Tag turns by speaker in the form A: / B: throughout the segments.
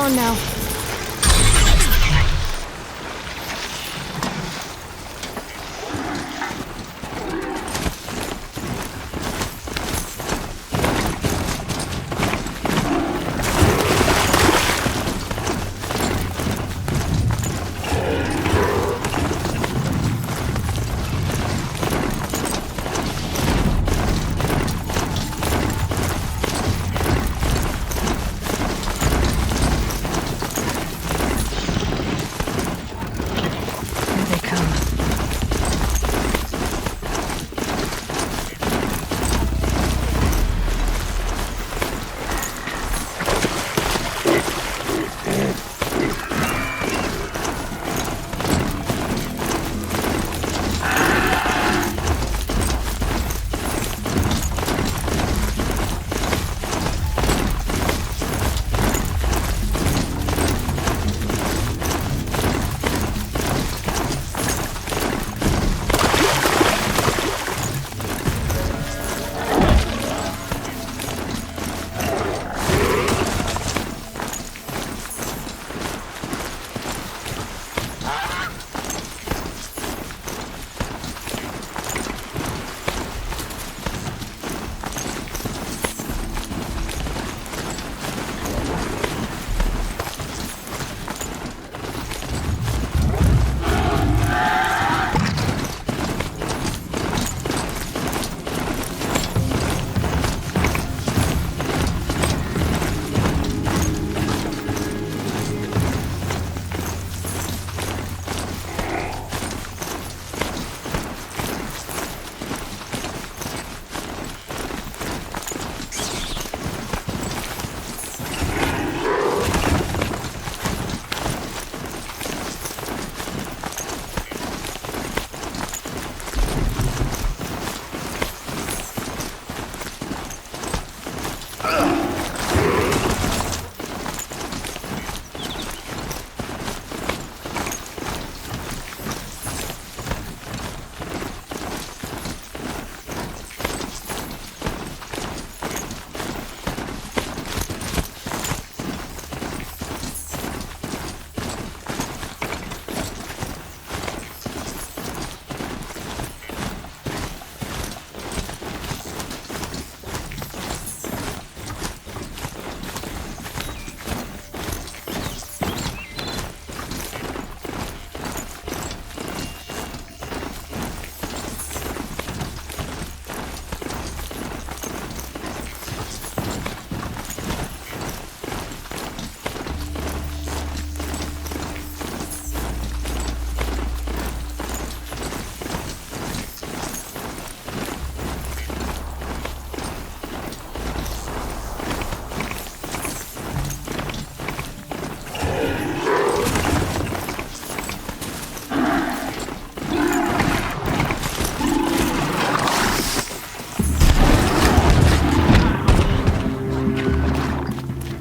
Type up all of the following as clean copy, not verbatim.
A: on now.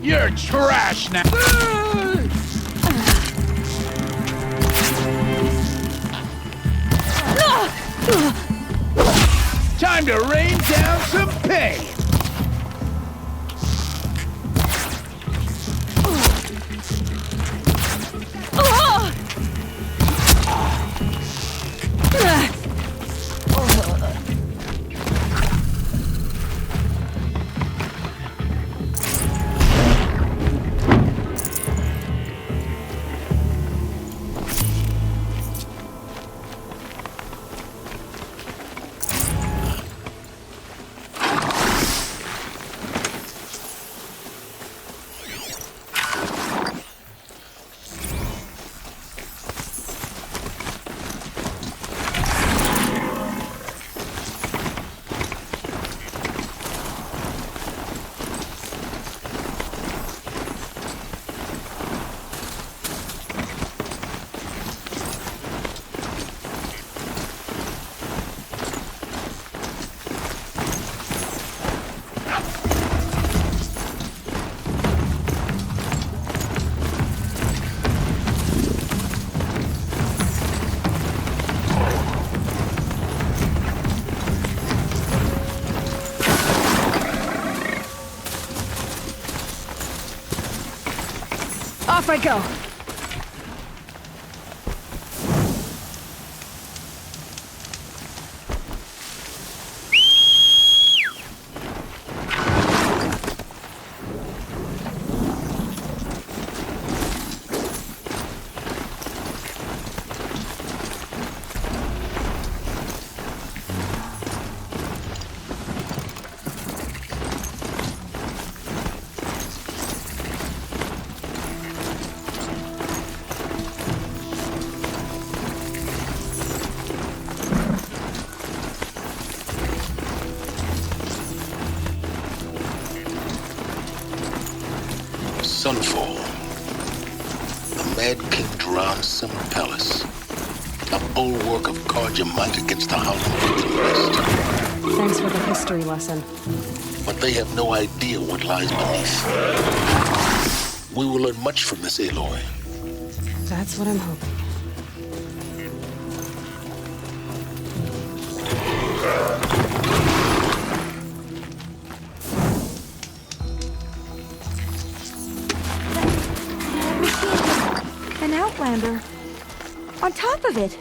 B: You're trash now. Time to rain down some pain.
A: Off I go!
C: Sunfall. The Mad King drowns Summer Palace. A bulwark of guard your might against the Howling Winds of the West.
A: Thanks for the history lesson.
C: But they have no idea what lies beneath. We will learn much from this, Aloy.
A: That's what I'm hoping.
D: An Outlander. On top of it.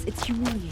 D: It's humiliating.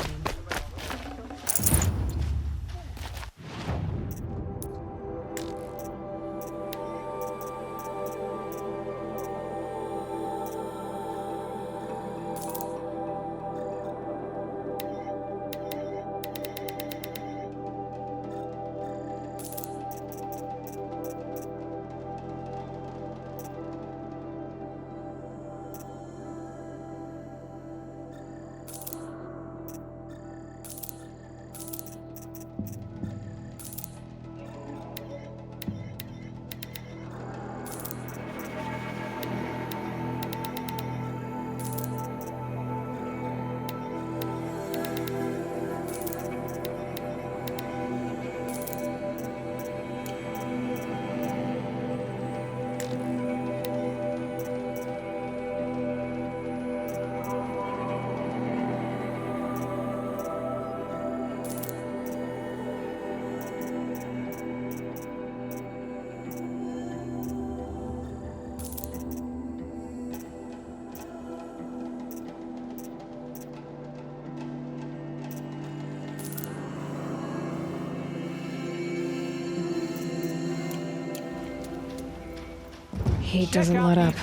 A: Heat doesn't let up.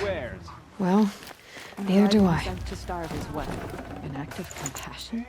A: Well, neither do I.
D: To starve is what? An act of compassion?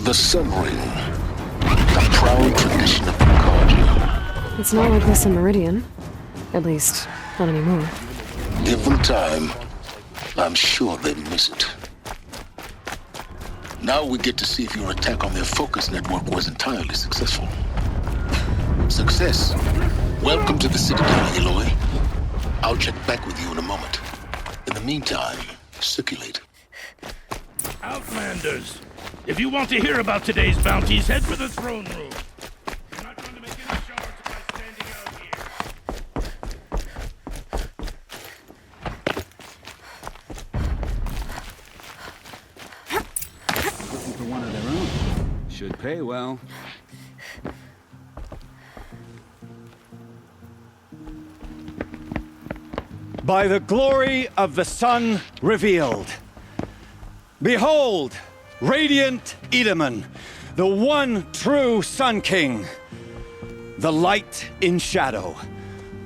C: The Sun Ring. The proud tradition of Concordia.
A: It's not like this in Meridian. At least, not anymore.
C: Give them time. I'm sure they miss it. Now we get to see if your attack on their focus network was entirely successful. Success. Welcome to the Citadel, Aloy. I'll check back with you in a moment. In the meantime, circulate.
B: Outlanders, if you want to hear about today's bounties, head for the throne room. You're not going to make any shards by standing out here.
E: Looking for one of their own. Should pay well.
F: By the glory of the sun revealed. Behold, radiant Edaman, the one true Sun King, the light in shadow,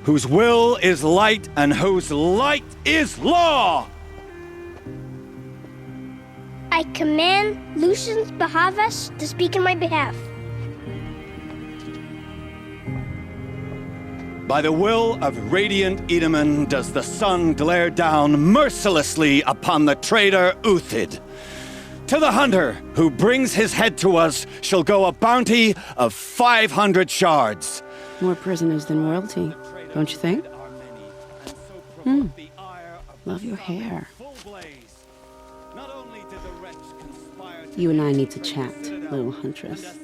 F: whose will is light and whose light is law!
G: I command Lucius Bahavas to speak in my behalf.
F: By the will of radiant Edaman does the sun glare down mercilessly upon the traitor Uthid. To the hunter who brings his head to us shall go a bounty of 500 shards.
H: More prisoners than royalty, don't you think? Love your hair. You and I need to chat, little huntress.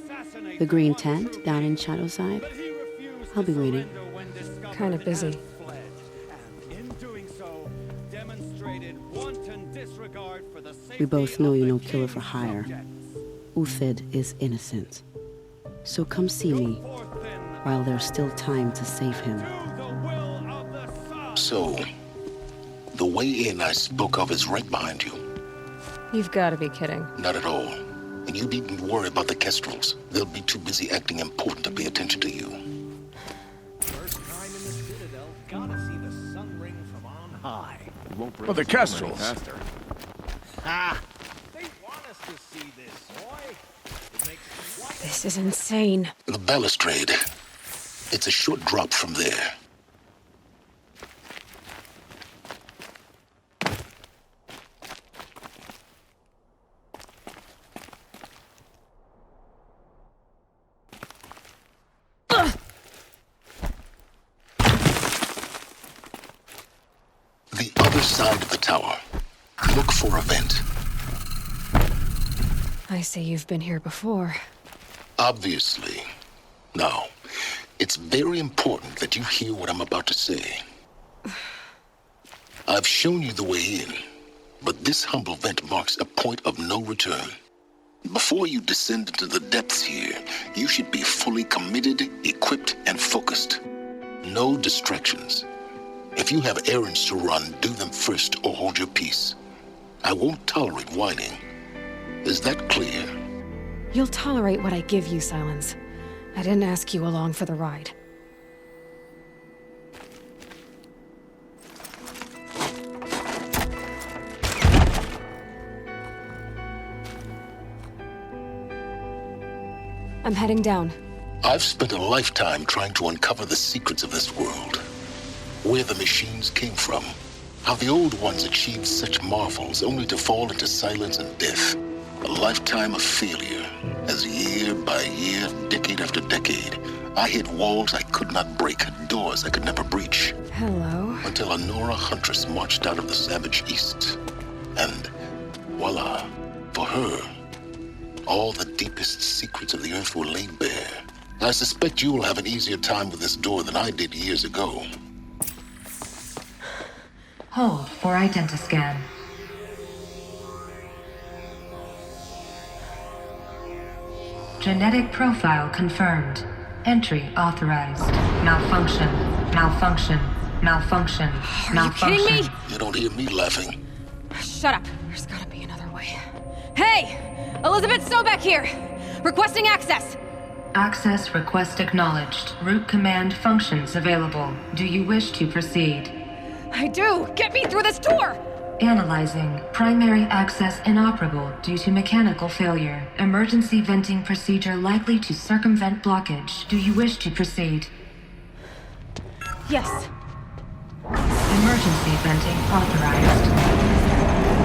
H: The green tent down in Shadowside. I'll be waiting.
A: Kind of busy.
H: We both know you're no killer for hire. Uthid is innocent. So come see me while there's still time to save him.
C: So, the way in I spoke of is right behind you.
A: You've got to be kidding.
C: Not at all. And you needn't worry about the Kestrels. They'll be too busy acting important to pay attention to you.
B: Well, the Kestrels.
A: This is insane.
C: The balustrade. It's a short drop from there. The other side of the tower. Look for a vent.
A: I see you've been here before.
C: Obviously. Now, it's very important that you hear what I'm about to say. I've shown you the way in, but this humble vent marks a point of no return. Before you descend into the depths here, you should be fully committed, equipped, and focused. No distractions. If you have errands to run, do them first or hold your peace. I won't tolerate whining. Is that clear?
A: You'll tolerate what I give you, Silence. I didn't ask you along for the ride. I'm heading down.
C: I've spent a lifetime trying to uncover the secrets of this world. Where the machines came from. How the old ones achieved such marvels only to fall into silence and death. A lifetime of failure, as year by year, decade after decade, I hit walls I could not break, doors I could never breach.
A: Hello.
C: Until a Nora huntress marched out of the savage east. And voila, for her, all the deepest secrets of the earth were laid bare. I suspect you will have an easier time with this door than I did years ago.
I: Hold for identiscan. Genetic profile confirmed. Entry authorized. Malfunction. Malfunction. Malfunction.
A: Are
I: Malfunction.
A: you kidding me?
C: You don't hear me laughing.
A: Shut up. There's gotta be another way. Hey! Elizabeth Sobek here! Requesting access!
I: Access request acknowledged. Root command functions available. Do you wish to proceed?
A: I do! Get me through this tour!
I: Analyzing. Primary access inoperable due to mechanical failure. Emergency venting procedure likely to circumvent blockage. Do you wish to proceed?
A: Yes.
I: Emergency venting authorized.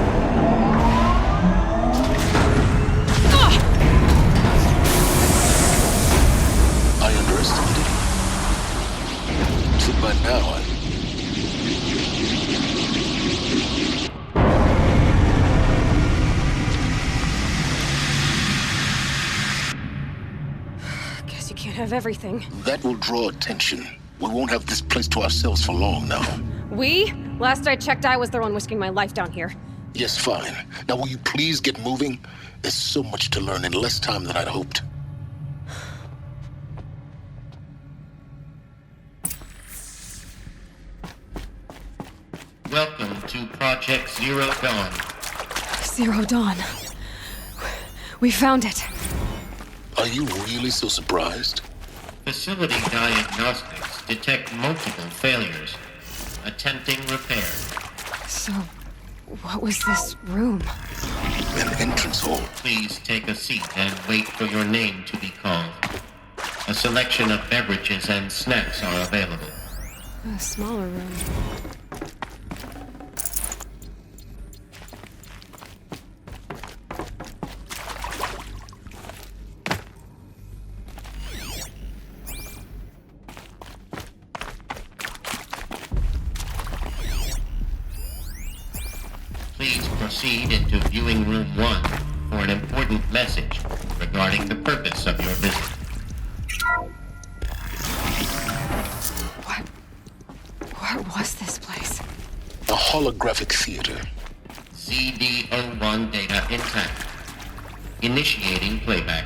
C: I underestimated you. So by now,
A: Guess you can't have everything.
C: that will draw attention. We won't have this place to ourselves for long now.
A: We? Last I checked, I was the one risking my life down here.
C: Yes, fine. Now will you please get moving? There's so much to learn in less time than I'd hoped.
J: Welcome to Project Zero Dawn.
A: Zero Dawn. We found it.
C: Are you really so surprised?
J: Facility diagnostics detect multiple failures. Attempting repair.
A: So, what was this room?
C: An entrance hall.
J: Please take a seat and wait for your name to be called. A selection of beverages and snacks are available.
A: A smaller room.
J: Please proceed into viewing room 1 for an important message regarding the purpose of your visit.
A: What was this place?
C: A holographic theater.
J: CD01 data intact. Initiating playback.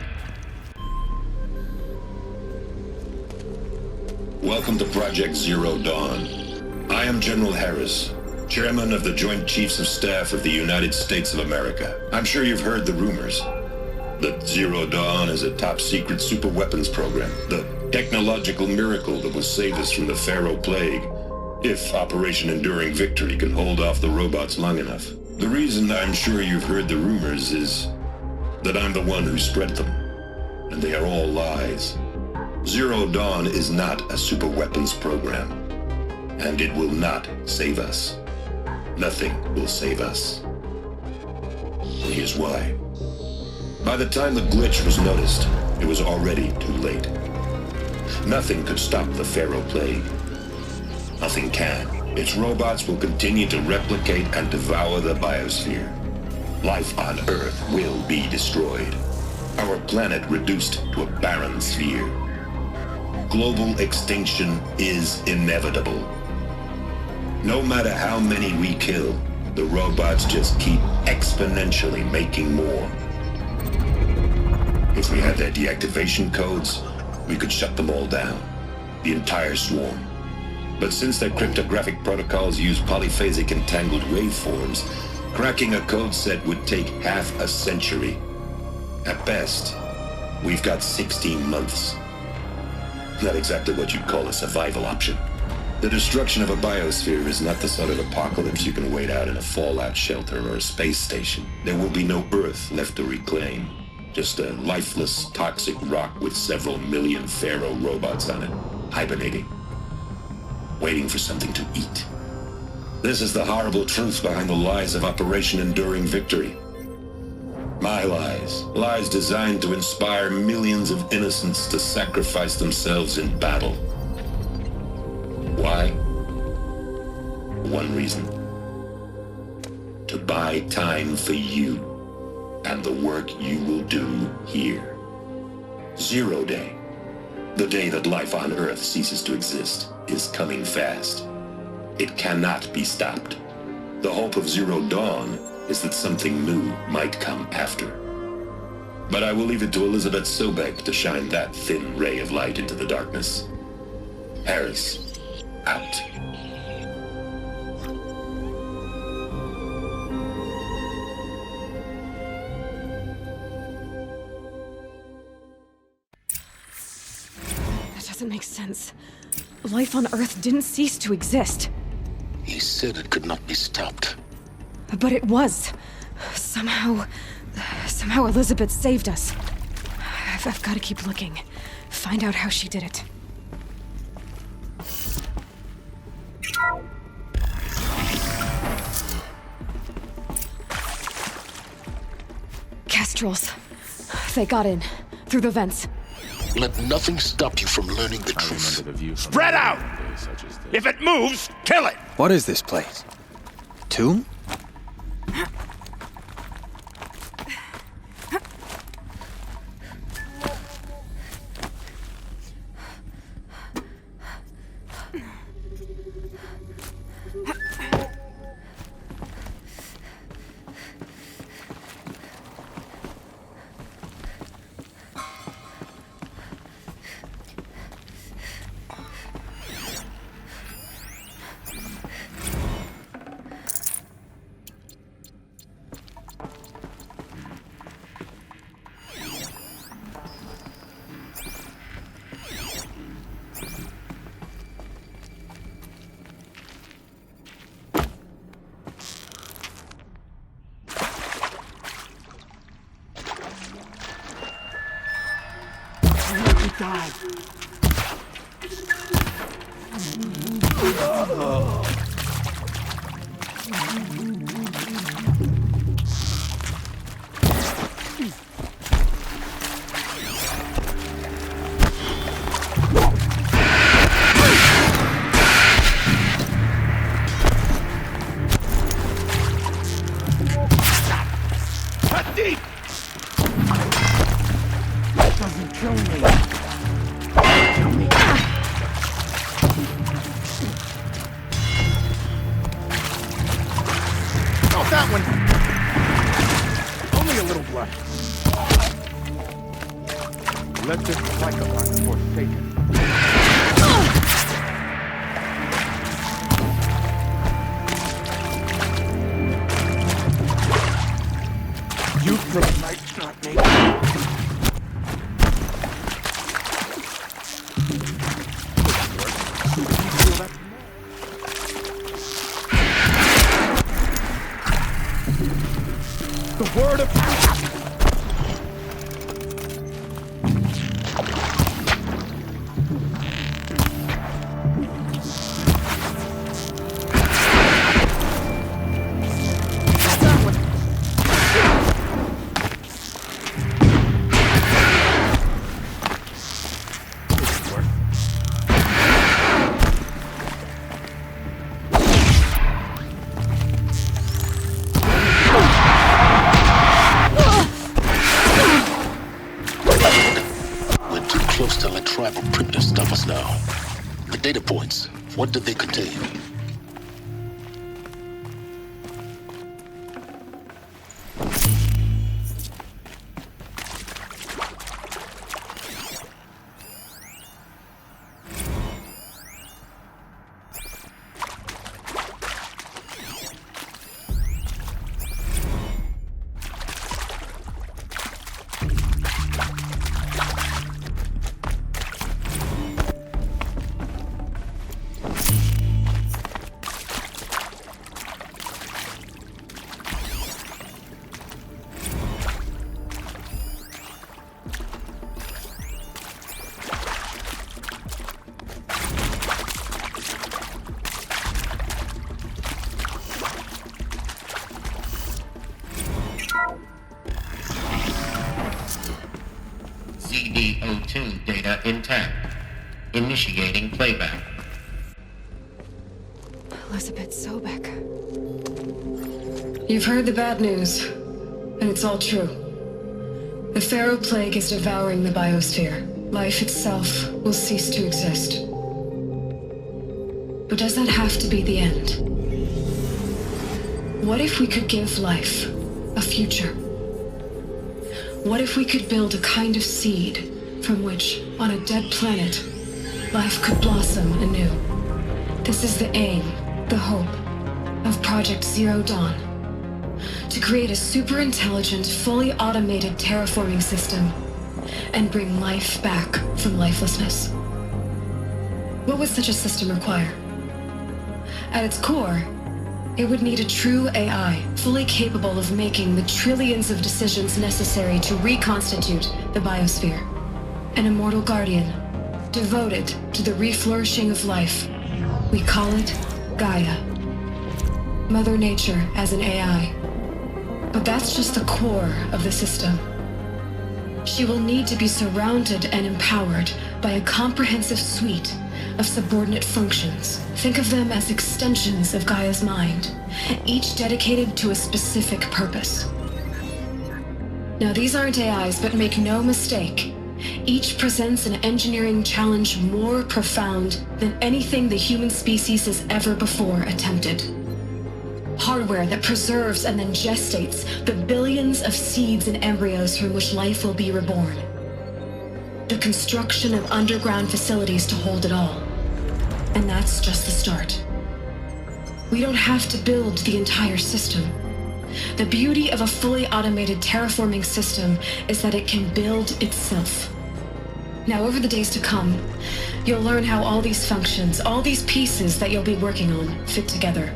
K: Welcome to Project Zero Dawn. I am General Harris, Chairman of the Joint Chiefs of Staff of the United States of America. I'm sure you've heard the rumors that Zero Dawn is a top-secret superweapons program, the technological miracle that will save us from the Pharaoh Plague, if Operation Enduring Victory can hold off the robots long enough. The reason I'm sure you've heard the rumors is that I'm the one who spread them, and they are all lies. Zero Dawn is not a superweapons program, and it will not save us. Nothing will save us. And here's why. By the time the glitch was noticed, it was already too late. Nothing could stop the Pharaoh Plague. Nothing can. Its robots will continue to replicate and devour the biosphere. Life on Earth will be destroyed. Our planet reduced to a barren sphere. Global extinction is inevitable. No matter how many we kill, the robots just keep exponentially making more. If we had their deactivation codes, we could shut them all down, the entire swarm. But since their cryptographic protocols use polyphasic entangled waveforms, cracking a code set would take half a century. At best, we've got 16 months. Not exactly what you'd call a survival option. The destruction of a biosphere is not the sort of apocalypse you can wait out in a fallout shelter or a space station. There will be no Earth left to reclaim. Just a lifeless, toxic rock with several million Pharaoh robots on it, hibernating, waiting for something to eat. This is the horrible truth behind the lies of Operation Enduring Victory. My lies. Lies designed to inspire millions of innocents to sacrifice themselves in battle. Why? One reason. To buy time for you and the work you will do here. Zero Day, the day that life on Earth ceases to exist, is coming fast. It cannot be stopped. The hope of Zero Dawn is that something new might come after. But I will leave it to Elizabeth Sobek to shine that thin ray of light into the darkness. Harris, out.
A: That doesn't make sense. Life on Earth didn't cease to exist.
C: He said it could not be stopped.
A: But it was. Somehow Elizabeth saved us. I've got to keep looking. Find out how she did it. Kestrels. They got in, through the vents.
C: Let nothing stop you from learning the truth.
B: Spread out! If it moves, kill it!
L: What is this place? Tomb?
B: God. Cut deep! That doesn't kill me. That one. Only a little blood. Let this Lycabot forsaken. You from night's not naked. The word of
C: data points. What did they contain?
J: CD02 data intact. Initiating playback.
A: Elizabeth Sobek.
I: You've heard the bad news, and it's all true. The Pharaoh Plague is devouring the biosphere. Life itself will cease to exist. But does that have to be the end? What if we could give life a future? What if we could build a kind of seed from which, on a dead planet, life could blossom anew? This is the aim, the hope, of Project Zero Dawn. To create a super-intelligent, fully automated terraforming system and bring life back from lifelessness. What would such a system require? At its core, it would need a true AI, fully capable of making the trillions of decisions necessary to reconstitute the biosphere. An immortal guardian, devoted to the reflourishing of life. We call it Gaia. Mother Nature as an AI. But that's just the core of the system. She will need to be surrounded and empowered by a comprehensive suite of subordinate functions. Think of them as extensions of Gaia's mind, each dedicated to a specific purpose. Now, these aren't AIs, but make no mistake, each presents an engineering challenge more profound than anything the human species has ever before attempted. Hardware that preserves and then gestates the billions of seeds and embryos from which life will be reborn. The construction of underground facilities to hold it all. And that's just the start. We don't have to build the entire system. The beauty of a fully automated terraforming system is that it can build itself. Now, over the days to come, you'll learn how all these functions, all these pieces that you'll be working on, fit together.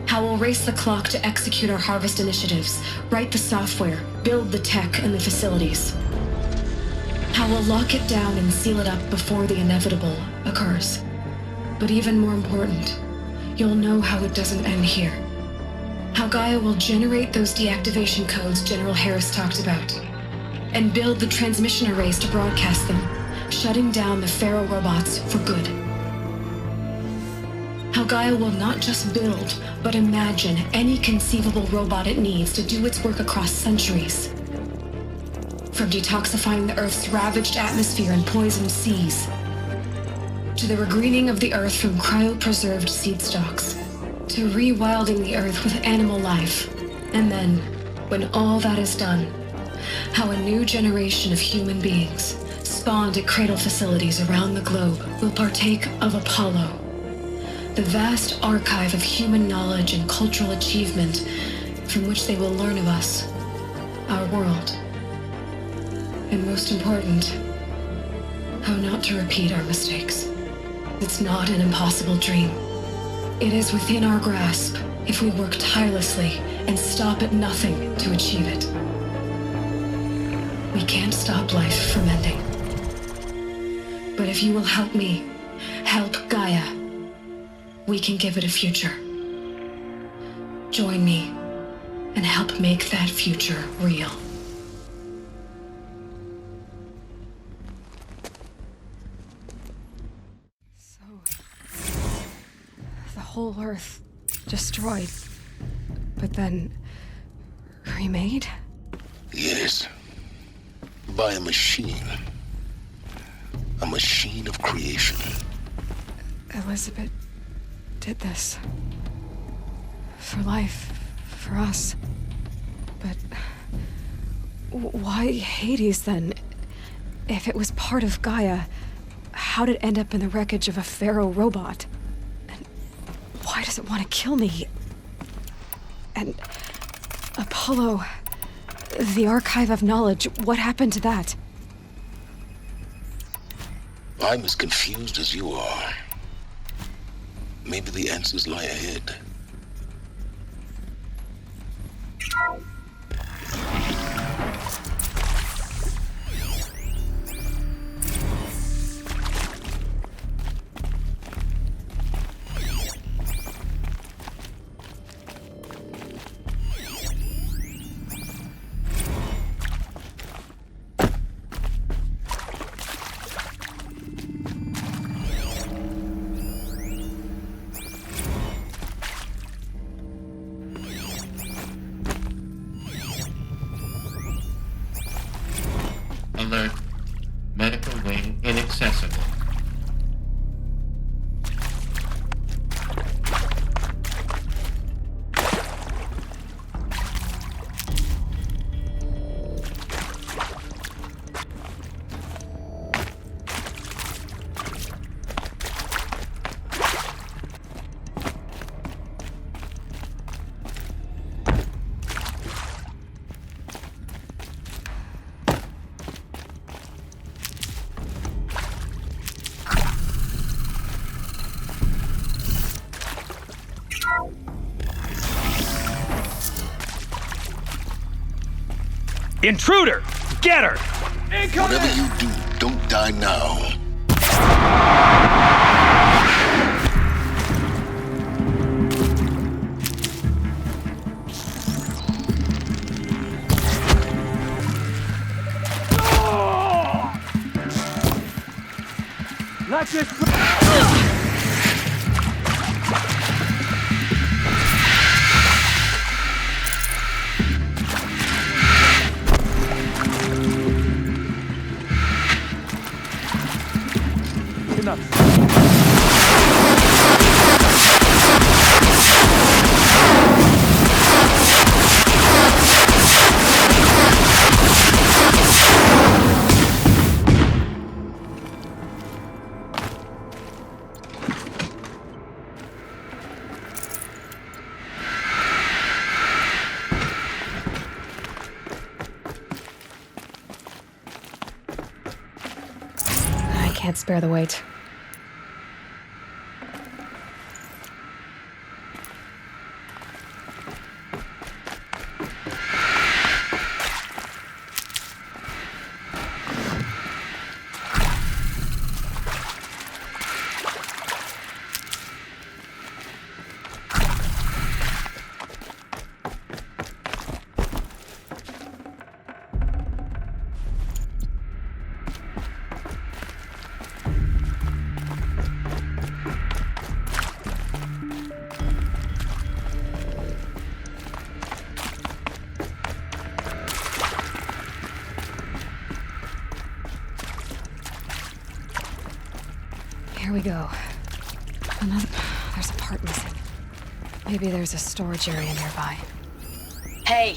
I: How we'll race the clock to execute our harvest initiatives, write the software, build the tech and the facilities. How we'll lock it down and seal it up before the inevitable occurs. But even more important, you'll know how it doesn't end here. How Gaia will generate those deactivation codes General Harris talked about, and build the transmission arrays to broadcast them, shutting down the Pharaoh robots for good. How Gaia will not just build, but imagine any conceivable robot it needs to do its work across centuries. From detoxifying the Earth's ravaged atmosphere and poisoned seas, to the regreening of the Earth from cryopreserved seed stalks, to rewilding the Earth with animal life. And then, when all that is done, how a new generation of human beings, spawned at cradle facilities around the globe, will partake of Apollo, the vast archive of human knowledge and cultural achievement from which they will learn of us, our world. And most important, how not to repeat our mistakes. It's not an impossible dream. It is within our grasp if we work tirelessly and stop at nothing to achieve it. We can't stop life from ending. But if you will help me, help Gaia, we can give it a future. Join me and help make that future real.
A: So, the whole Earth destroyed, but then remade?
C: Yes. By a machine. A machine of creation.
A: Elizabeth did this. For life. For us. But why Hades then? If it was part of Gaia, how did it end up in the wreckage of a Pharaoh robot? And why does it want to kill me? And Apollo, the Archive of Knowledge, what happened to that?
C: I'm as confused as you are. Maybe the answers lie ahead.
J: Alert. Medical wing inaccessible.
F: Intruder! Get her!
C: Whatever you do, don't die now.
A: Can't spare the weight. Here we go. There's a part missing. Maybe there's a storage area nearby.
M: Hey,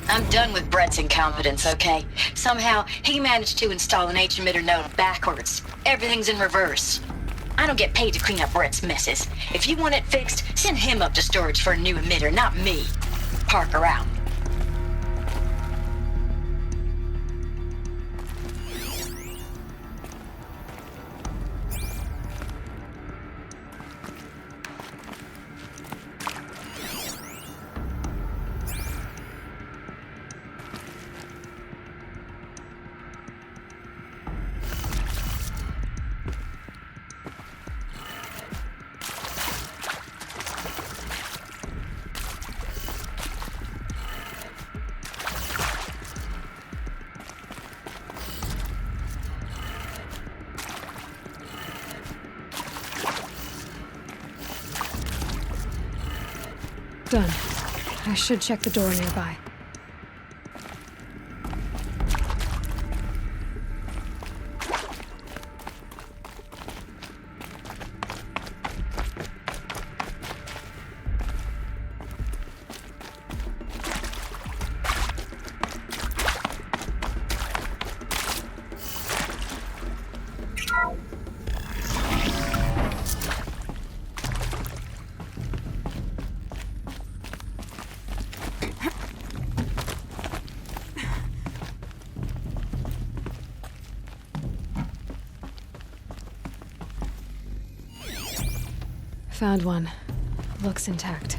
M: I'm done with Brett's incompetence, okay? Somehow, he managed to install an H-emitter node backwards. Everything's in reverse. I don't get paid to clean up Brett's messes. If you want it fixed, send him up to storage for a new emitter, not me. Parker out.
A: Done. I should check the door nearby. Found one. Looks intact.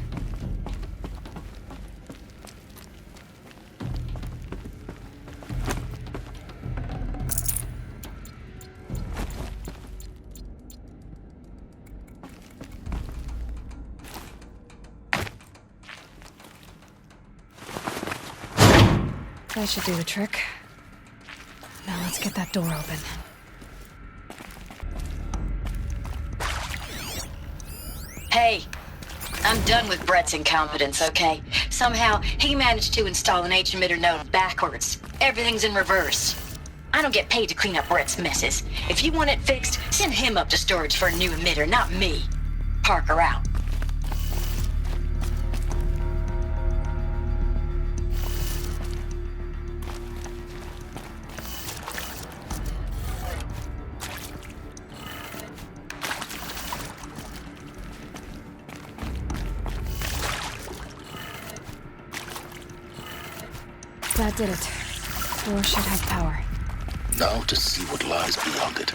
A: That should do the trick. Now let's get that door open.
M: Hey, I'm done with Brett's incompetence, okay? Somehow, he managed to install an H-emitter node backwards. Everything's in reverse. I don't get paid to clean up Brett's messes. If you want it fixed, send him up to storage for a new emitter, not me. Parker out.
A: That did it. Door should have power.
C: Now to see what lies beyond it.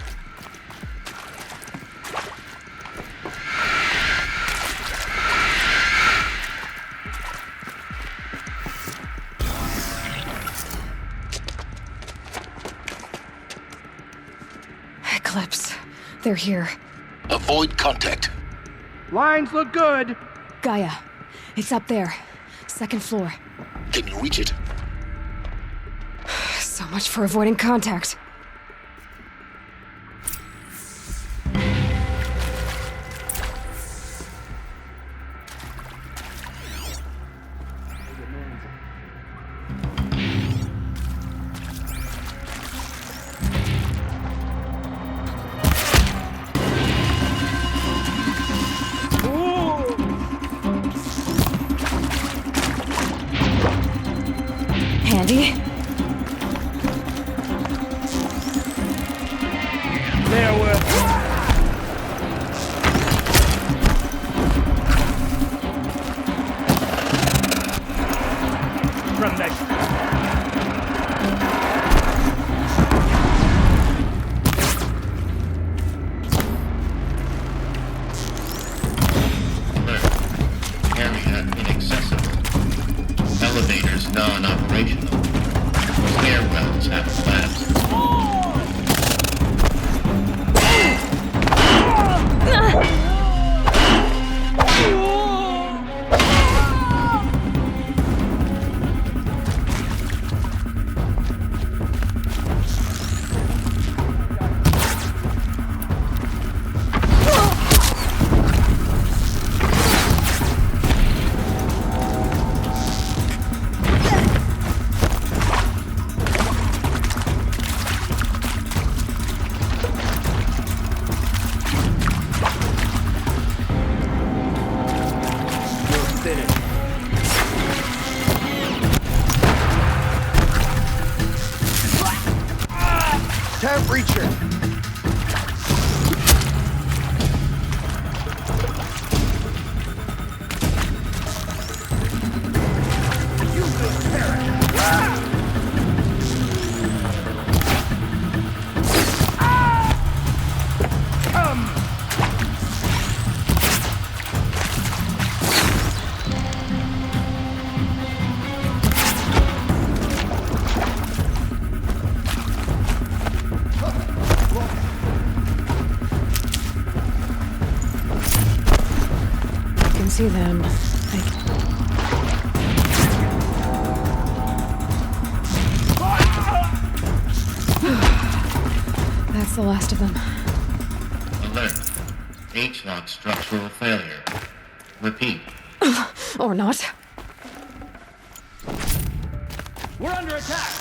A: Eclipse. They're here.
C: Avoid contact.
B: Lines look good.
A: Gaia. It's up there. Second floor.
C: Can you reach it?
A: So much for avoiding contact. Ready?
B: There were... From that...
J: Area inaccessible. Elevators non-operational. Stairwells have collapsed.
L: Can't reach her.
A: See them. That's the last of them.
J: Alert. H-lock structural failure. Repeat.
A: Or not.
F: We're under attack!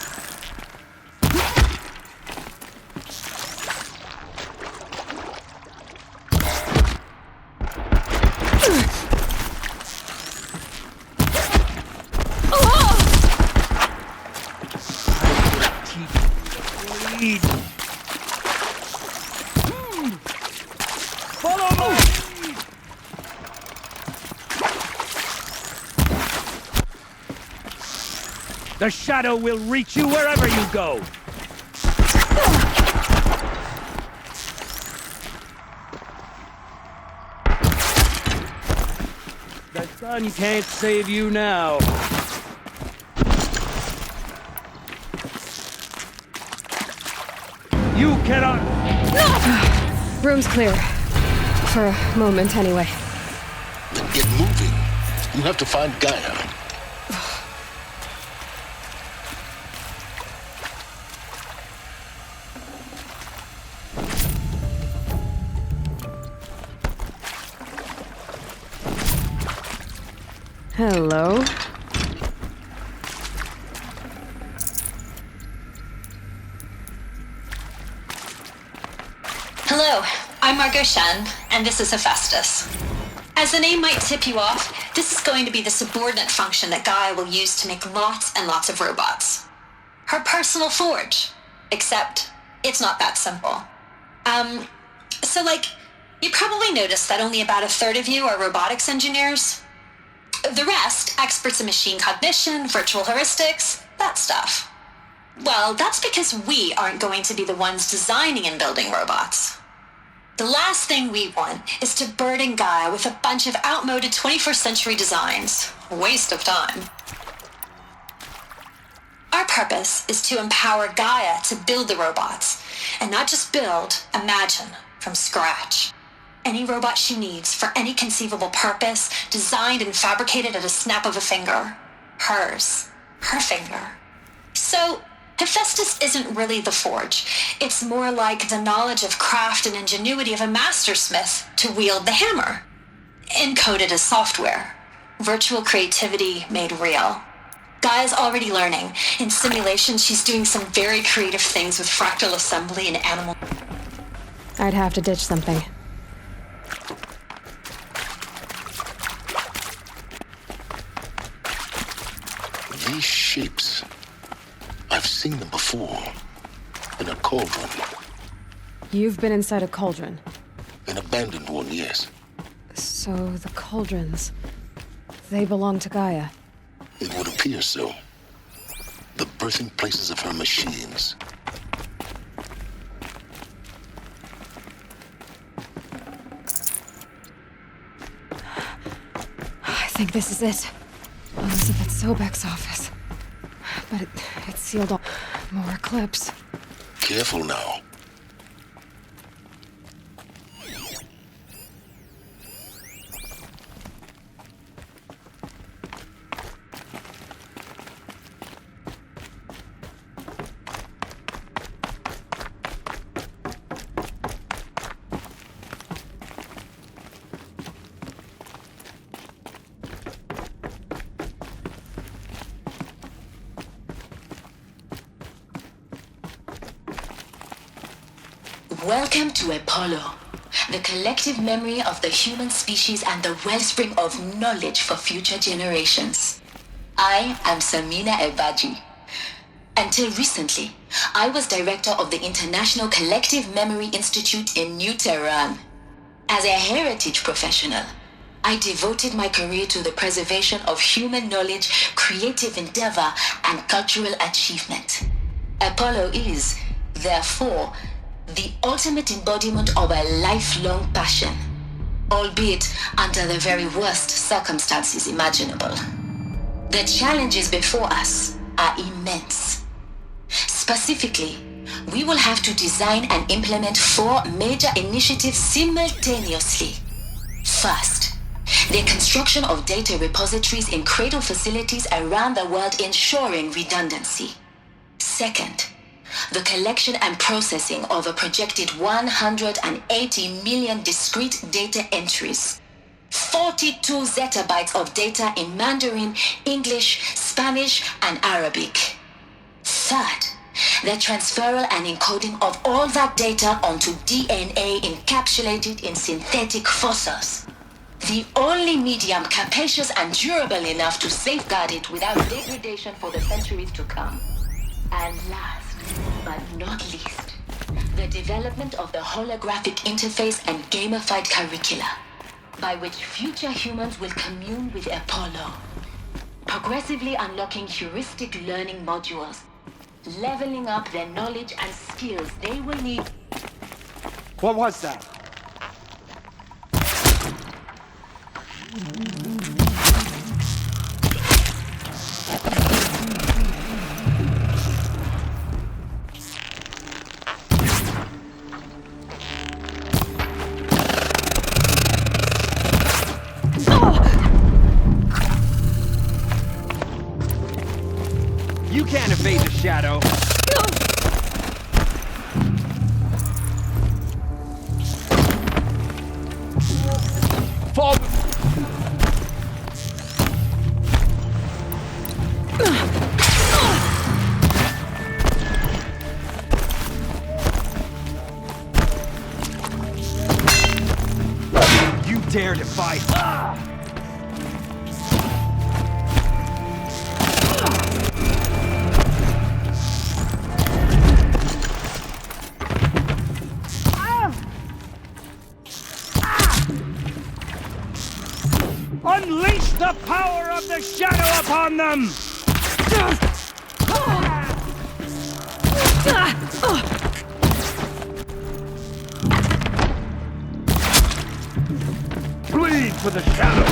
B: Follow me! The shadow will reach you wherever you go. The sun can't save you now. You cannot...
A: Room's clear. For a moment, anyway.
C: Then get moving. You have to find Gaia.
A: Hello.
N: Hello, I'm Margot Shen, and this is Hephaestus. As the name might tip you off, this is going to be the subordinate function that Gaia will use to make lots and lots of robots. Her personal forge. Except, it's not that simple. You probably noticed that only about a third of you are robotics engineers. The rest, experts in machine cognition, virtual heuristics, that stuff. Well, that's because we aren't going to be the ones designing and building robots. The last thing we want is to burden Gaia with a bunch of outmoded 21st century designs. Waste of time. Our purpose is to empower Gaia to build the robots, and not just build, imagine, from scratch. Any robot she needs for any conceivable purpose, designed and fabricated at a snap of a finger. Hers. Her finger. So, Hephaestus isn't really the forge. It's more like the knowledge of craft and ingenuity of a mastersmith to wield the hammer. Encoded as software. Virtual creativity made real. Gaia's already learning. In simulation, she's doing some very creative things with fractal assembly and animal...
A: I'd have to ditch something.
C: These shapes, I've seen them before. In a cauldron.
A: You've been inside a cauldron.
C: An abandoned one, yes.
A: So the cauldrons, they belong to Gaia.
C: It would appear so. The birthing places of her machines.
A: I think this is it. Elizabeth Sobek's office. But it's sealed off. More clips.
C: Careful now.
N: Welcome to Apollo, the collective memory of the human species and the wellspring of knowledge for future generations. I am Samina Ebaji. Until recently, I was director of the International Collective Memory Institute in New Tehran. As a heritage professional, I devoted my career to the preservation of human knowledge, creative endeavor, and cultural achievement. Apollo is, therefore, the ultimate embodiment of a lifelong passion, albeit under the very worst circumstances imaginable. The challenges before us are immense. Specifically, we will have to design and implement 4 major initiatives simultaneously. First, the construction of data repositories in cradle facilities around the world ensuring redundancy. Second, the collection and processing of a projected 180 million discrete data entries, 42 zettabytes of data in Mandarin, English, Spanish, and Arabic. Third, the transferal and encoding of all that data onto DNA encapsulated in synthetic fossils, the only medium capacious and durable enough to safeguard it without degradation for the centuries to come. And last, but not least, the development of the holographic interface and gamified curricula, by which future humans will commune with Apollo, progressively unlocking heuristic learning modules, leveling up their knowledge and skills they will need.
F: What was that? You can't evade the shadow. Fall. You dare to fight. Unleash the power of the shadow upon them! Bleed for the shadow!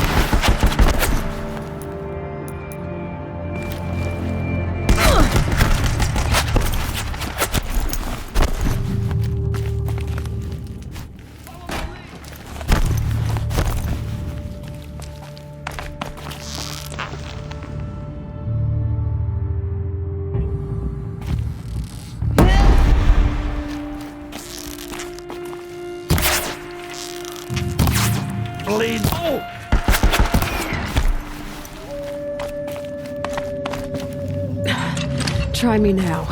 F: Bleed. Oh!
A: Try me now.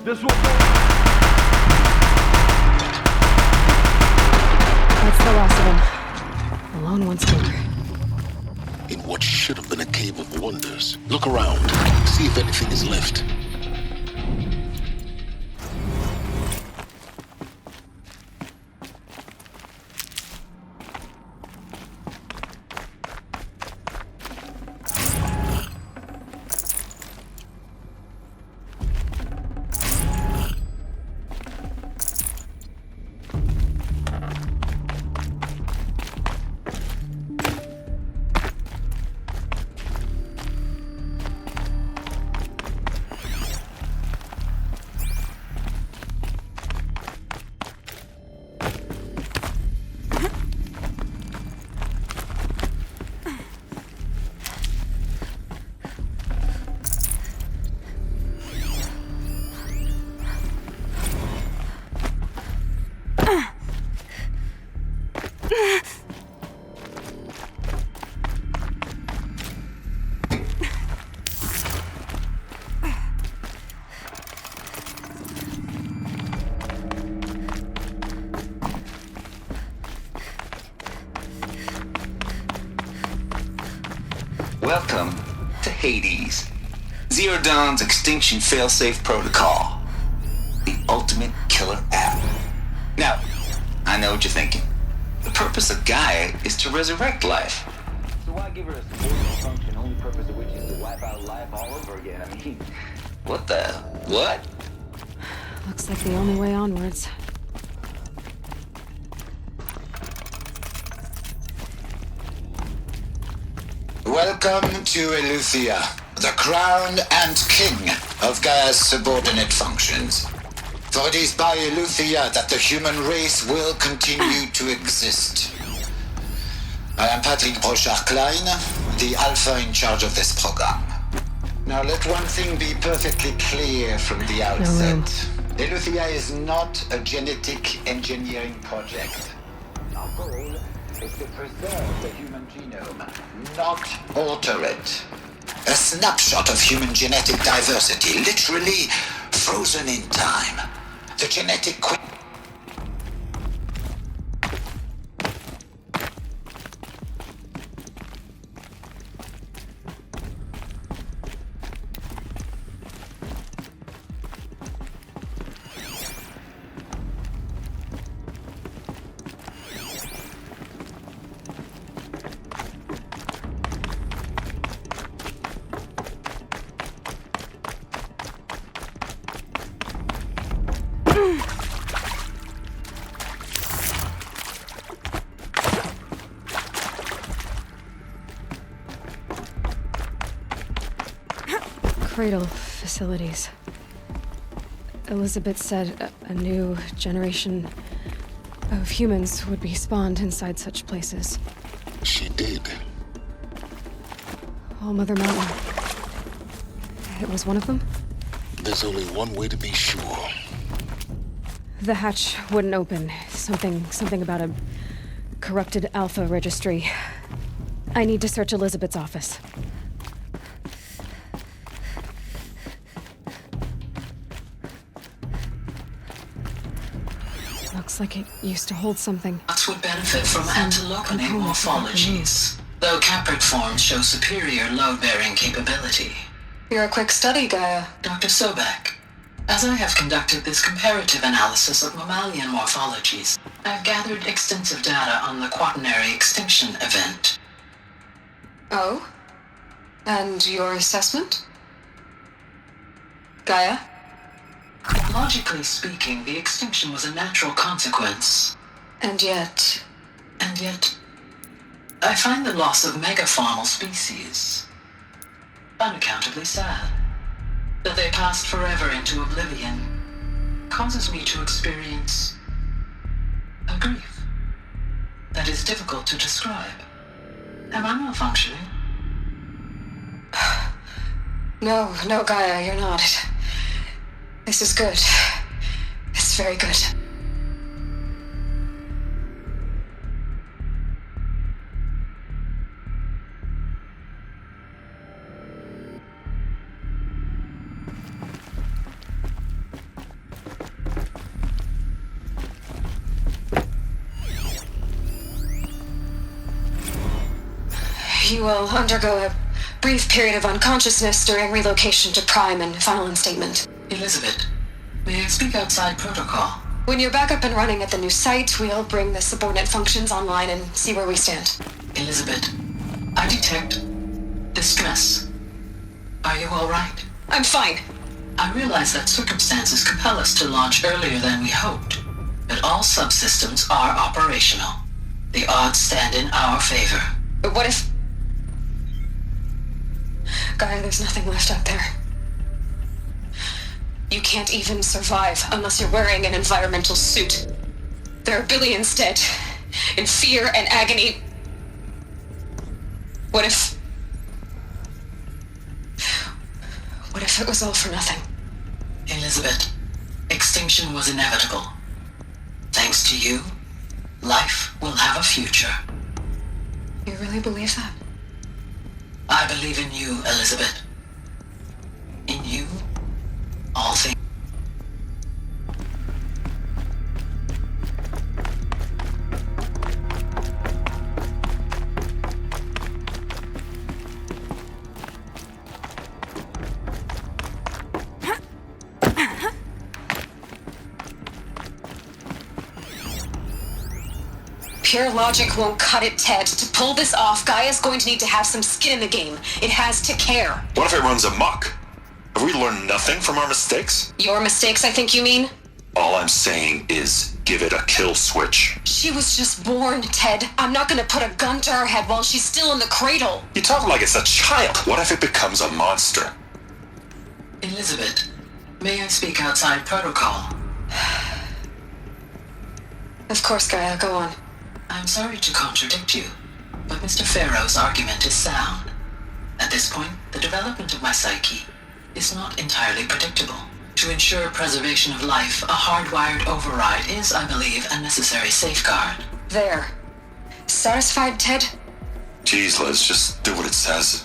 F: This will.
A: That's the last of them. Alone once more.
C: In what should have been a cave cave of wonders. Look around. See if anything is left.
O: Welcome to Hades, Zero Dawn's extinction failsafe protocol, the ultimate killer app. Now, I know what you're thinking. The purpose of Gaia is to resurrect life. So why give her a subordinate function, only purpose of which is to wipe out life all over again? I mean, what the... what?
A: Looks like the only way onwards.
P: Welcome to Eleuthia, the crown and king of Gaia's subordinate functions. For it is by Eleuthia that the human race will continue to exist. I am Patrick Brochard-Klein, the Alpha in charge of this program. Now let one thing be perfectly clear from the outset. Eleuthia is not a genetic engineering project. Our goal is to preserve the human genome, not alter it. A snapshot of human genetic diversity, literally frozen in time. The genetic
A: Cradle facilities. Elizabeth said a new generation of humans would be spawned inside such places.
C: She did.
A: All Mother Mountain. It was one of them?
C: There's only one way to be sure.
A: The hatch wouldn't open. Something about a corrupted Alpha registry. I need to search Elizabeth's office. Looks like it used to hold something.
Q: That would benefit from antilogonate morphologies, though Caprid forms show superior load-bearing capability. You're a quick study, Gaia. Dr. Sobek. As I have conducted this comparative analysis of mammalian morphologies, I've gathered extensive data on the quaternary extinction event. Oh? And your assessment? Gaia? Logically speaking, the extinction was a natural consequence. And yet, I find the loss of megafaunal species unaccountably sad. That they passed forever into oblivion causes me to experience a grief that is difficult to describe. Am I malfunctioning? No, Gaia, you're not. This is good. It's very good. You will undergo a
I: Brief period of unconsciousness during relocation to Prime and final instatement.
Q: Elizabeth, may I speak outside protocol?
I: When you're back up and running at the new site, we'll bring the subordinate functions online and see where we stand.
Q: Elizabeth, I detect distress. Are you all right?
I: I'm fine.
Q: I realize that circumstances compel us to launch earlier than we hoped, but all subsystems are operational. The odds stand in our favor.
I: But what if... Gaia, there's nothing left out there. You can't even survive unless you're wearing an environmental suit. There are billions dead, in fear and agony. What if it was all for nothing?
Q: Elizabeth, extinction was inevitable. Thanks to you, life will have a future.
I: You really believe that?
Q: I believe in you, Elizabeth. In you, all things.
I: Pure logic won't cut it, Ted. To pull this off, Gaia's going to need to have some skin in the game. It has to care.
K: What if it runs amok? Have we learned nothing from our mistakes?
I: Your mistakes, I think you mean?
K: All I'm saying is give it a kill switch.
I: She was just born, Ted. I'm not gonna put a gun to her head while she's still in the cradle.
K: You talk like it's a child. What if it becomes a monster?
Q: Elizabeth, may I speak outside protocol?
I: Of course, Gaia, go on.
Q: I'm sorry to contradict you, but Mr. Farrow's argument is sound. At this point, the development of my psyche is not entirely predictable. To ensure preservation of life, a hardwired override is, I believe, a necessary safeguard.
I: There. Satisfied, Ted?
K: Jeez, Liz, just do what it says.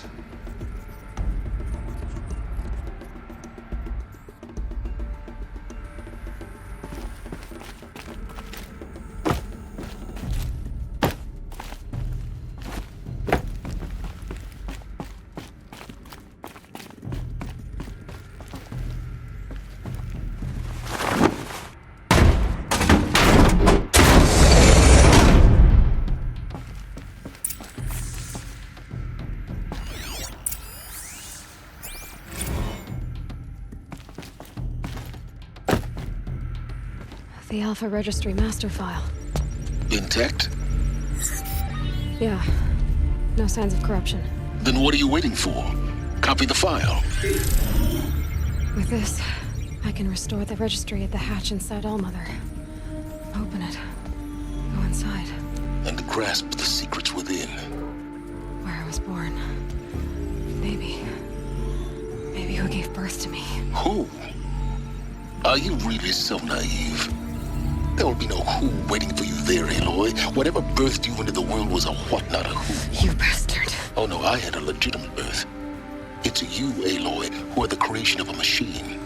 A: The Alpha Registry master file.
C: Intact?
A: Yeah. No signs of corruption.
C: Then what are you waiting for? Copy the file.
A: With this, I can restore the registry at the hatch inside Allmother. Open it. Go inside.
C: And grasp the secrets within.
A: Where I was born. Baby who gave birth to me.
C: Who? Are you really so naive? There will be no who waiting for you there, Aloy. Whatever birthed you into the world was a what, not a who.
A: You bastard.
C: Oh no, I had a legitimate birth. It's you, Aloy, who are the creation of a machine.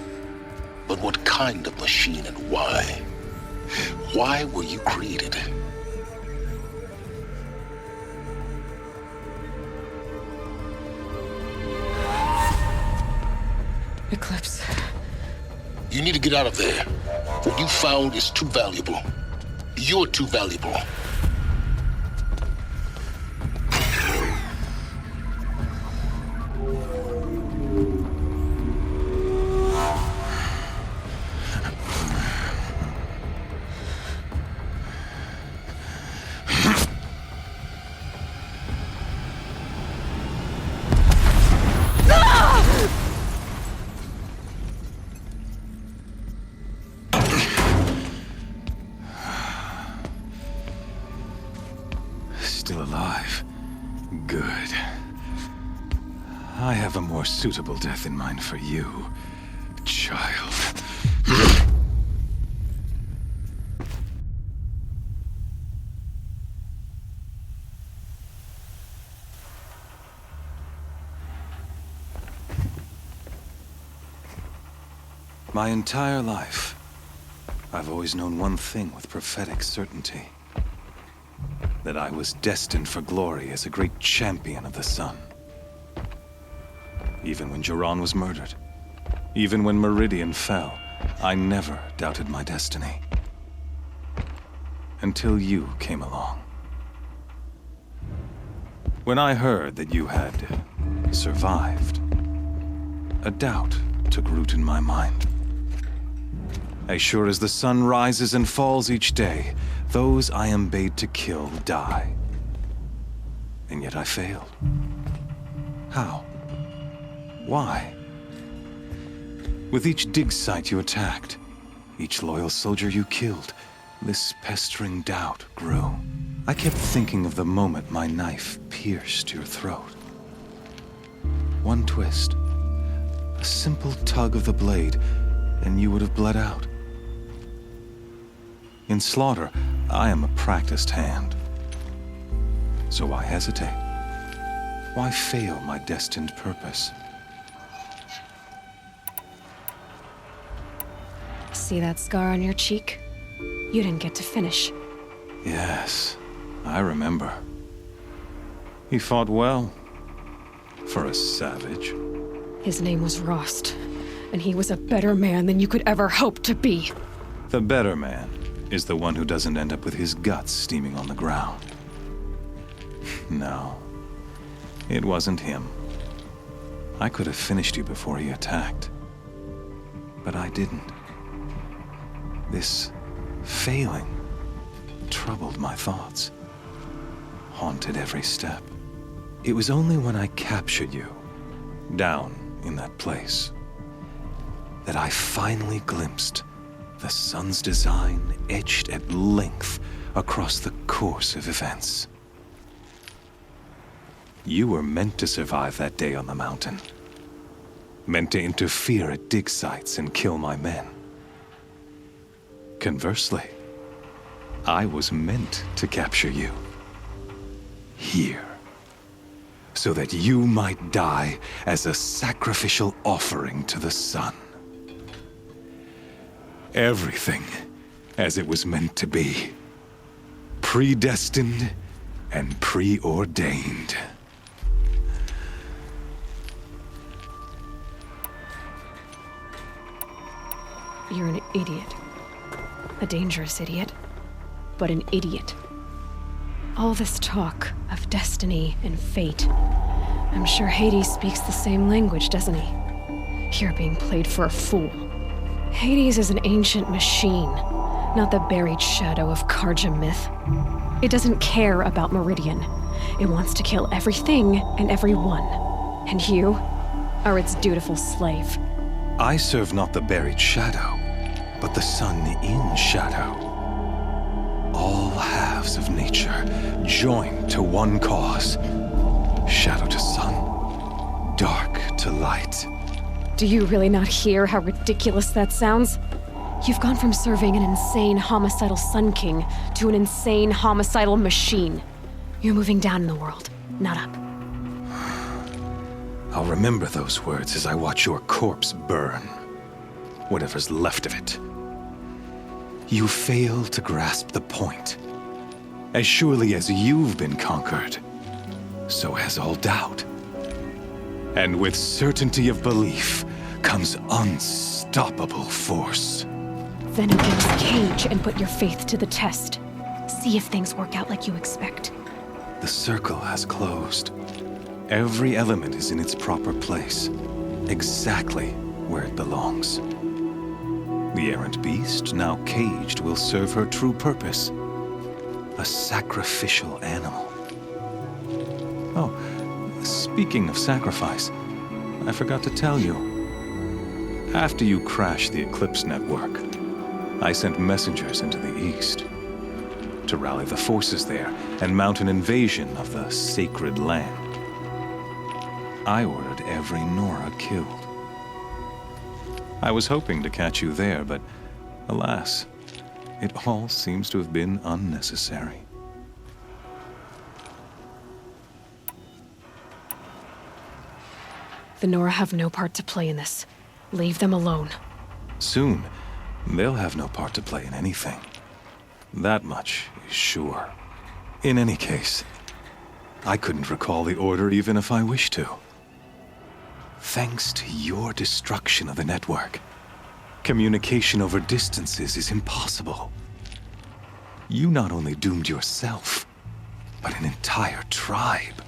C: But what kind of machine and why? Why were you created?
A: Eclipse.
C: You need to get out of there. What you found is too valuable. You're too valuable.
E: Still alive. Good. I have a more suitable death in mind for you, child. My entire life, I've always known one thing with prophetic certainty. That I was destined for glory as a great champion of the sun. even when Jiran was murdered. Even when Meridian fell, I never doubted my destiny. Until you came along. When I heard that you had survived, a doubt took root in my mind. As sure as the sun rises and falls each day, those I am bade to kill die. And yet I failed. How? Why? With each dig site you attacked, each loyal soldier you killed, this pestering doubt grew. I kept thinking of the moment my knife pierced your throat. One twist, a simple tug of the blade, and you would have bled out. In slaughter, I am a practiced hand. So why hesitate? Why fail my destined purpose?
A: See that scar on your cheek? You didn't get to finish.
E: Yes, I remember. He fought well. For a savage.
A: His name was Rost, and he was a better man than you could ever hope to be.
E: The better man is the one who doesn't end up with his guts steaming on the ground. No, it wasn't him. I could have finished you before he attacked. But I didn't. This failing troubled my thoughts, haunted every step. It was only when I captured you, down in that place, that I finally glimpsed the sun's design etched at length across the course of events. You were meant to survive that day on the mountain. Meant to interfere at dig sites and kill my men. Conversely, I was meant to capture you. Here. So that you might die as a sacrificial offering to the sun. Everything as it was meant to be. Predestined and preordained.
A: You're an idiot. A dangerous idiot. But an idiot. All this talk of destiny and fate. I'm sure Hades speaks the same language, doesn't he? You're being played for a fool. Hades is an ancient machine, not the buried shadow of Karja myth. It doesn't care about Meridian. It wants to kill everything and everyone. And you are its dutiful slave.
E: I serve not the buried shadow, but the sun in shadow. All halves of nature joined to one cause. Shadow to sun, dark to light.
A: Do you really not hear how ridiculous that sounds? You've gone from serving an insane homicidal Sun King to an insane homicidal machine. You're moving down in the world, not up.
E: I'll remember those words as I watch your corpse burn. Whatever's left of it. You fail to grasp the point. As surely as you've been conquered, so has all doubt. And with certainty of belief comes unstoppable force.
A: Then open this cage and put your faith to the test. See if things work out like you expect.
E: The circle has closed. Every element is in its proper place, exactly where it belongs. The errant beast, now caged, will serve her true purpose. A sacrificial animal. Oh, speaking of sacrifice, I forgot to tell you. After you crashed the Eclipse network, I sent messengers into the east to rally the forces there and mount an invasion of the sacred land. I ordered every Nora killed. I was hoping to catch you there, but alas, it all seems to have been unnecessary.
A: The Nora have no part to play in this. Leave them alone.
E: Soon, they'll have no part to play in anything. That much is sure. In any case, I couldn't recall the order even if I wished to. Thanks to your destruction of the network, communication over distances is impossible. You not only doomed yourself, but an entire tribe.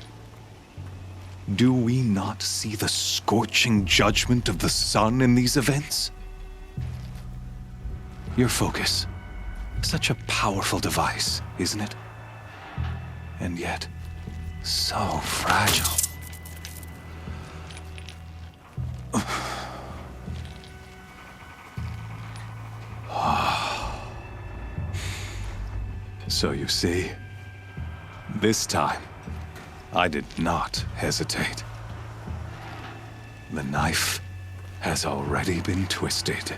E: Do we not see the scorching judgment of the sun in these events? Your focus. Such a powerful device, isn't it? And yet, so fragile. So you see, this time, I did not hesitate. The knife has already been twisted.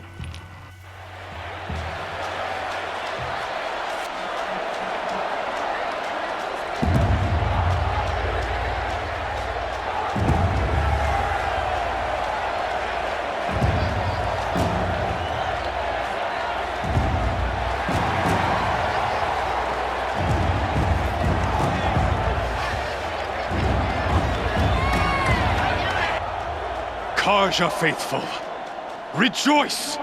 F: Karja faithful, rejoice!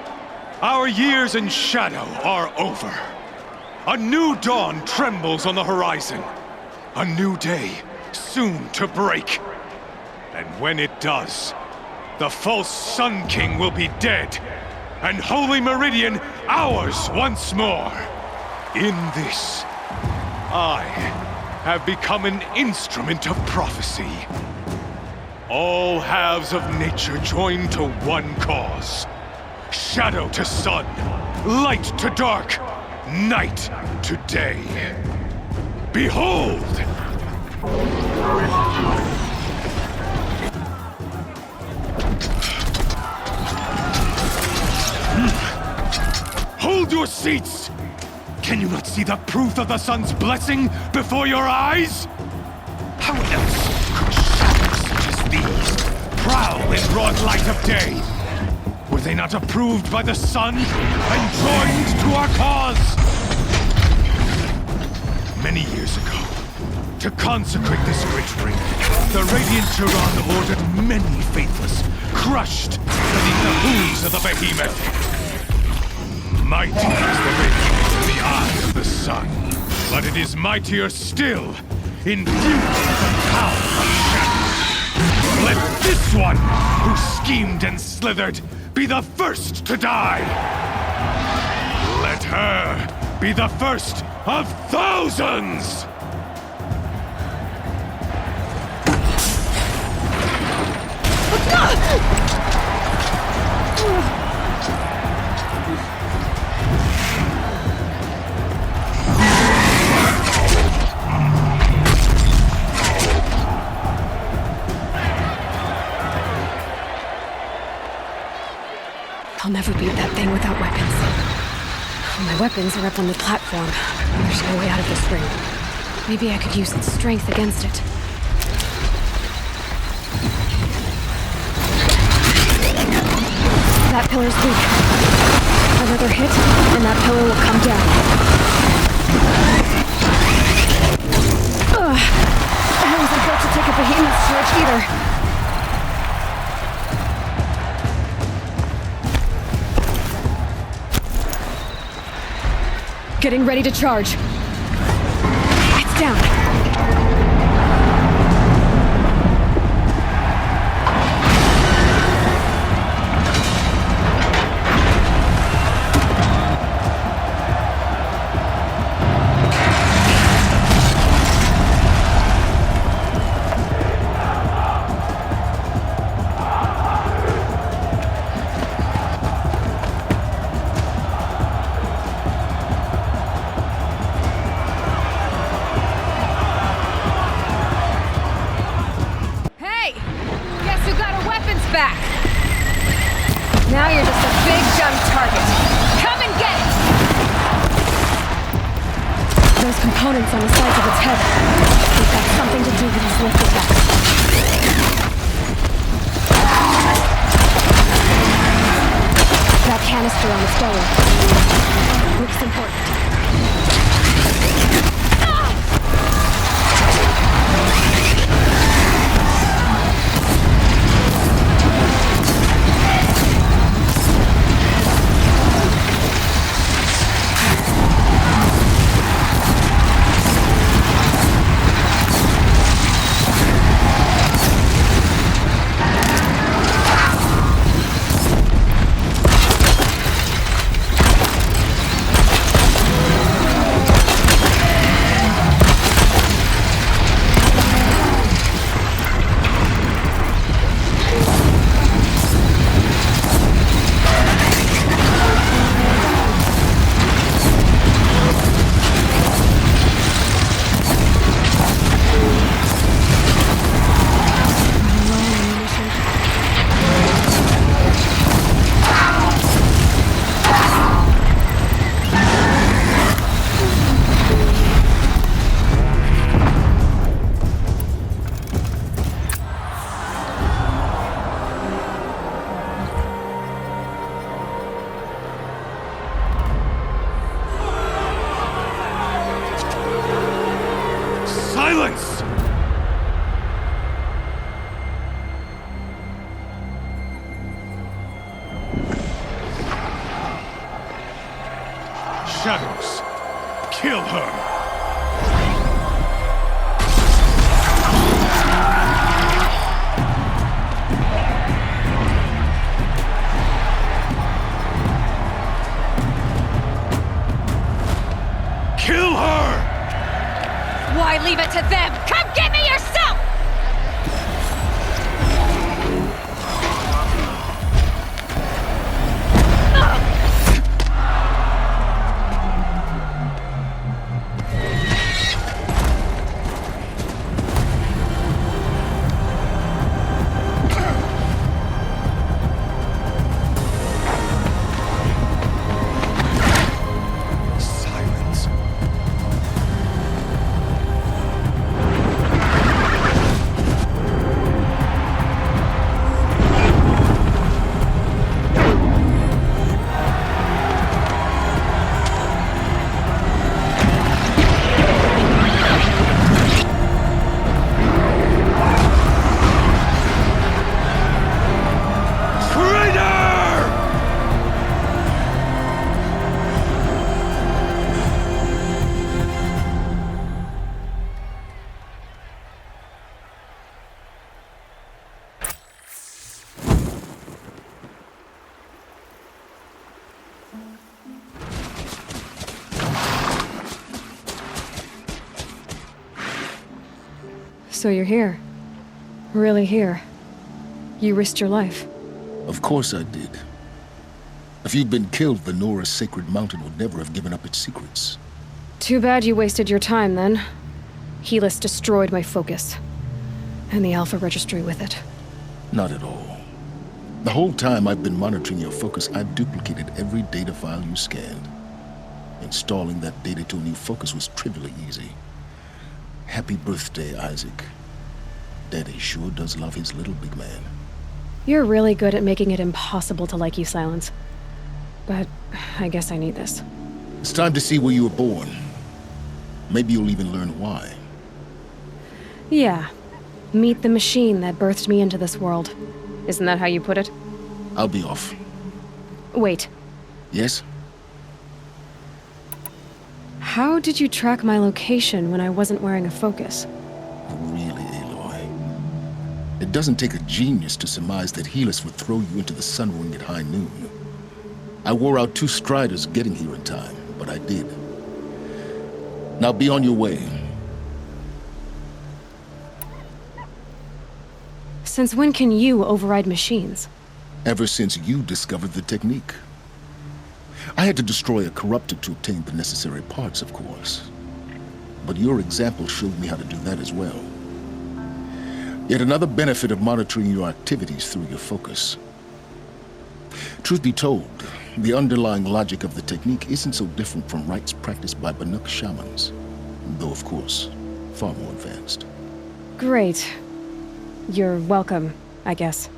F: Our years in shadow are over. A new dawn trembles on the horizon. A new day soon to break. And when it does, the false Sun King will be dead, and Holy Meridian ours once more. In this, I have become an instrument of prophecy. All halves of nature join to one cause. Shadow to sun, light to dark, night to day. Behold! Hold your seats! Can you not see the proof of the sun's blessing before your eyes? How else could shadows such as these prowl in broad light of day? Were they not approved by the sun and joined to our cause? Many years ago, to consecrate this great ring, the Radiant Turan ordered many faithless, crushed beneath the hooves of the behemoth. Mighty is the radiance in the eye of the sun, but it is mightier still, imbued with the power of shadow. Let this one, who schemed and slithered, be the first to die. Let her be the first of thousands!
A: I'll never beat that thing without weapons. My weapons are up on the platform. There's no way out of this ring. Maybe I could use its strength against it. That pillar's weak. Another hit, and that pillar will come down. Ugh. I wasn't built to take a behemoth's charge either. Getting ready to charge. It's down. Back. Now you're just a big dumb target. Come and get it! Those components on the sides of its head. They've got something to do with his lift attacks. That canister on its belly looks important.
E: Silence!
B: Shadows. Kill her. Kill her!
A: Why leave it to them? Come get me yourself! So you're here. Really here. You risked your life.
C: Of course I did. If you'd been killed, the Nora's Sacred Mountain would never have given up its secrets.
A: Too bad you wasted your time, then. Helis destroyed my focus. And the Alpha Registry with it.
C: Not at all. The whole time I've been monitoring your focus, I've duplicated every data file you scanned. Installing that data to a new focus was trivially easy. Happy birthday, Isaac. Daddy sure does love his little big man.
A: You're really good at making it impossible to like you, Silence. But I guess I need this.
C: It's time to see where you were born. Maybe you'll even learn why.
A: Yeah. Meet the machine that birthed me into this world. Isn't that how you put it?
C: I'll be off.
A: Wait.
C: Yes?
A: How did you track my location when I wasn't wearing a focus?
C: Really, Aloy? It doesn't take a genius to surmise that Helis would throw you into the Sun Ring at high noon. I wore out 2 striders getting here in time, but I did. Now be on your way.
A: Since when can you override machines?
C: Ever since you discovered the technique. I had to destroy a corruptor to obtain the necessary parts, of course. But your example showed me how to do that as well. Yet another benefit of monitoring your activities through your focus. Truth be told, the underlying logic of the technique isn't so different from rites practiced by Banuk shamans, though of course, far more advanced.
A: Great. You're welcome, I guess.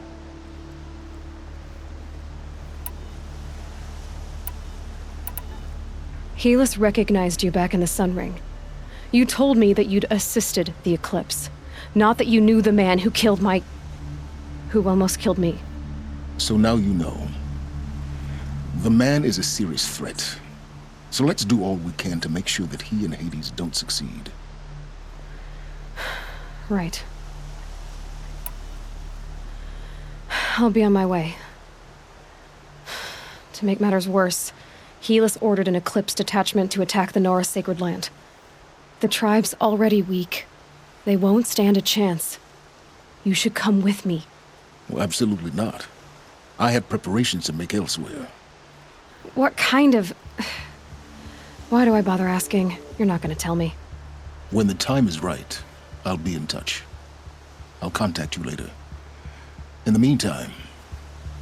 A: Helis recognized you back in the Sun Ring. You told me that you'd assisted the Eclipse, not that you knew the man who almost killed me.
C: So now you know. The man is a serious threat. So let's do all we can to make sure that he and Hades don't succeed.
A: Right. I'll be on my way. To make matters worse, Helis ordered an Eclipse detachment to attack the Nora Sacred Land. The tribe's already weak. They won't stand a chance. You should come with me.
C: Well, absolutely not. I have preparations to make elsewhere.
A: What kind of... Why do I bother asking? You're not gonna tell me.
C: When the time is right, I'll be in touch. I'll contact you later. In the meantime,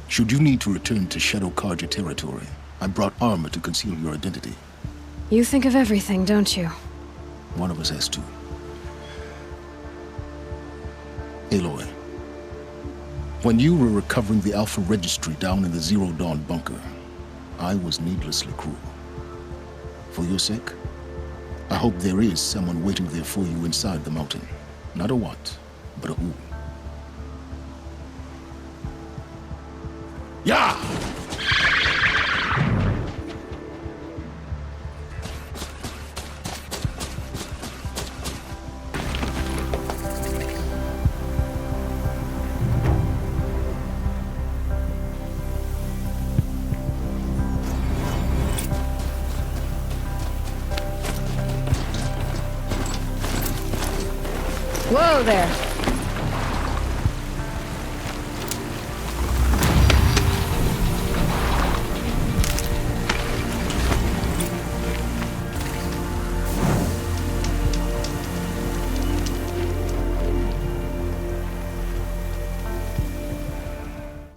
C: should you need to return to Shadow Carja territory, I brought armor to conceal your identity.
A: You think of everything, don't you?
C: One of us has to. Aloy, when you were recovering the Alpha Registry down in the Zero Dawn bunker, I was needlessly cruel. For your sake, I hope there is someone waiting there for you inside the mountain. Not a what, but a who.
B: Yeah!
A: Whoa there.